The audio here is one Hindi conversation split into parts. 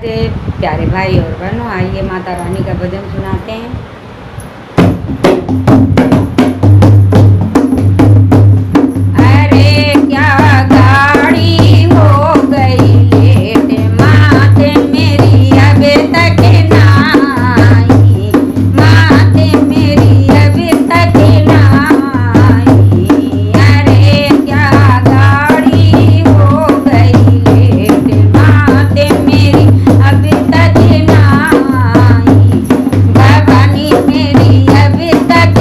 प्यारे भाई और बहनों, आइए माता रानी का भजन सुनाते हैं। अरे क्या गाड़ी हो गई लेट, माते मेरी अभी तक ना आई, माते मेरी अभी तक ना आई। अरे क्या गाड़ी हो गई लेट, माते मेरी अभी तक ना आई, भवानी मेरी अभी तक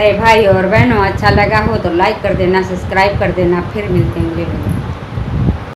प्यारे भाई और बहनों अच्छा लगा हो तो लाइक कर देना, सब्सक्राइब कर देना। फिर मिलते हैं अगले वीडियो में।